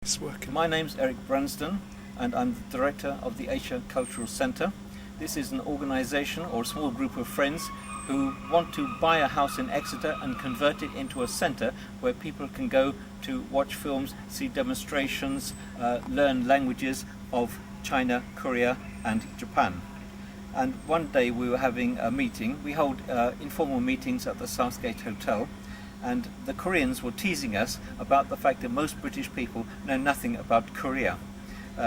It's working. My name's Eric Bransden, and I'm the director of the Asia Cultural Centre. This is an organisation or a small group of friends who want to buy a house in Exeter and convert it into a centre where people can go to watch films, see demonstrations, learn languages of China, Korea and Japan. And one day we were having a meeting. We hold informal meetings at the Southgate Hotel, and the Koreans were teasing us about the fact that most British people know nothing about Korea.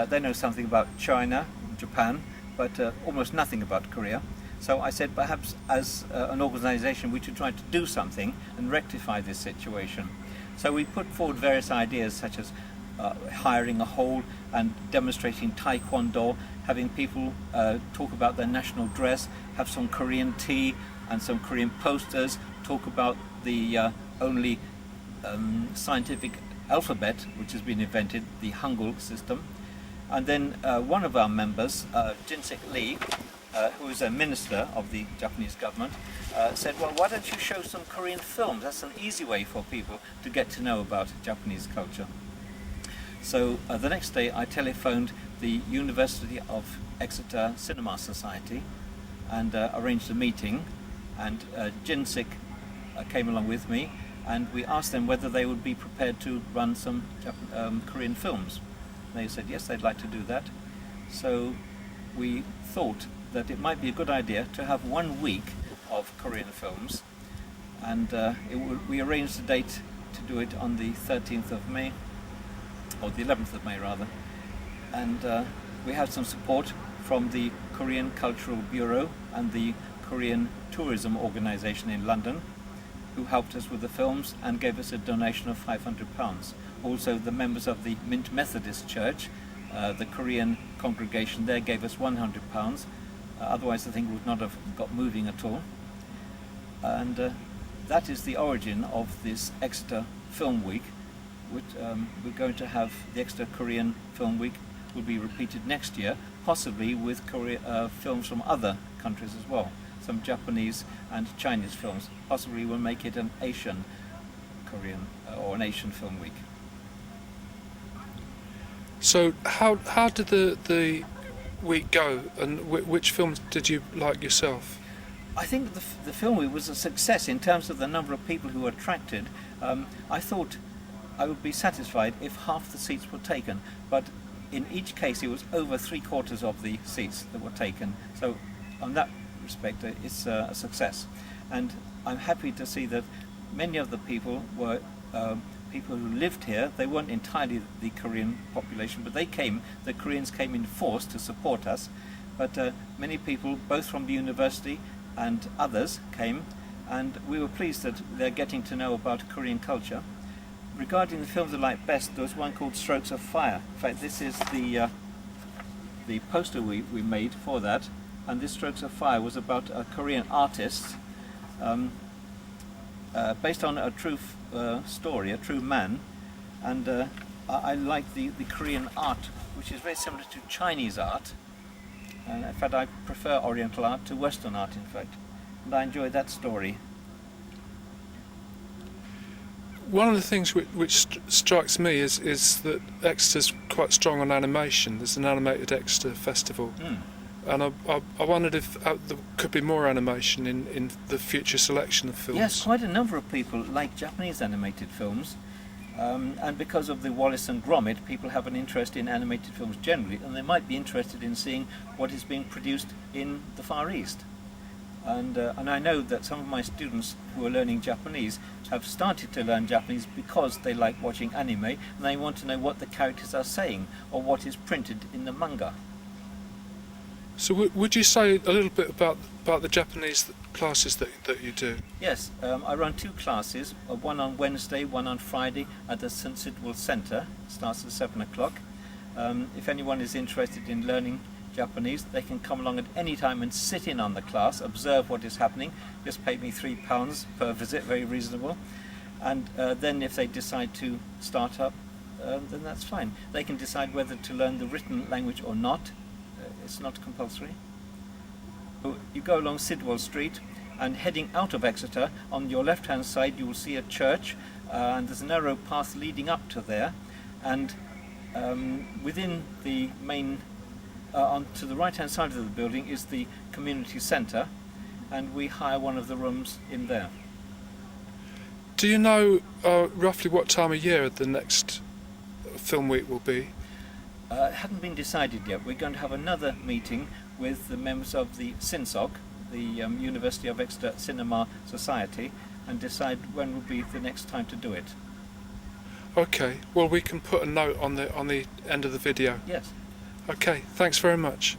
They know something about China, Japan, but almost nothing about Korea. So I said perhaps as an organisation we should try to do something and rectify this situation. So we put forward various ideas such as hiring a hall and demonstrating Taekwondo, having people talk about their national dress, have some Korean tea and some Korean posters, talk about the only scientific alphabet which has been invented, the Hangul system. And then one of our members, Ercic Lee, who is a minister of the Japanese government, said, well, why don't you show some Korean films? That's an easy way for people to get to know about Japanese culture. So the next day I telephoned the University of Exeter Cinema Society and arranged a meeting, and Ercic came along with me, and we asked them whether they would be prepared to run some Korean films. They said yes, they'd like to do that. So we thought that it might be a good idea to have 1 week of Korean films, and we arranged a date to do it on the 13th of May, or the 11th of May rather, and we had some support from the Korean Cultural Bureau and the Korean Tourism Organisation in London, who helped us with the films and gave us a donation of £500. Also the members of the Mint Methodist Church, the Korean congregation there, gave us £100. Otherwise the thing would not have got moving at all. And that is the origin of this Exeter Film Week, which we're going to have. The Exeter Korean Film Week will be repeated next year, possibly with films from other countries as well. Some Japanese and Chinese films. Possibly we'll make it an Asian Korean or an Asian Film Week. So how did the week go, and which films did you like yourself? I think the film week was a success in terms of the number of people who were attracted. I thought I would be satisfied if half the seats were taken, but in each case it was over 3/4 of the seats that were taken. So on that respect it's a success, and I'm happy to see that many of the people were people who lived here. They weren't entirely the Korean population, but the Koreans came in force to support us, but many people both from the university and others came, and we were pleased that they're getting to know about Korean culture. Regarding the films I liked best, there was one called Strokes of Fire. In fact, this is the poster we made for that, and this Strokes of Fire was about a Korean artist, based on a true story, a true man, and I like the Korean art, which is very similar to Chinese art, and in fact I prefer Oriental art to Western art, in fact, and I enjoyed that story. One of the things which strikes me is that Exeter's quite strong on animation. There's an animated Exeter festival. And I wondered if there could be more animation in the future selection of films. Yes, quite a number of people like Japanese animated films, and because of the Wallace and Gromit, people have an interest in animated films generally, and they might be interested in seeing what is being produced in the Far East. And I know that some of my students who are learning Japanese have started to learn Japanese because they like watching anime, and they want to know what the characters are saying or what is printed in the manga. So would you say a little bit about the Japanese classes that you do? Yes, I run 2 classes, one on Wednesday, one on Friday at the St Sidwell Centre. It starts at 7 o'clock. If anyone is interested in learning Japanese, they can come along at any time and sit in on the class, observe what is happening. Just pay me £3 per visit, very reasonable. And then if they decide to start up, then that's fine. They can decide whether to learn the written language or not. It's not compulsory. You go along Sidwell Street, and heading out of Exeter, on your left hand side you will see a church, and there's a narrow path leading up to there, and Within the main, on to the right-hand side of the building is the community centre, and we hire one of the rooms in there. Do you know roughly what time of year the next film week will be? It hadn't been decided yet. We're going to have another meeting with the members of the SINSOC, the University of Exeter Cinema Society, and decide when will be the next time to do it. Okay, well we can put a note on the end of the video. Yes. Okay, thanks very much.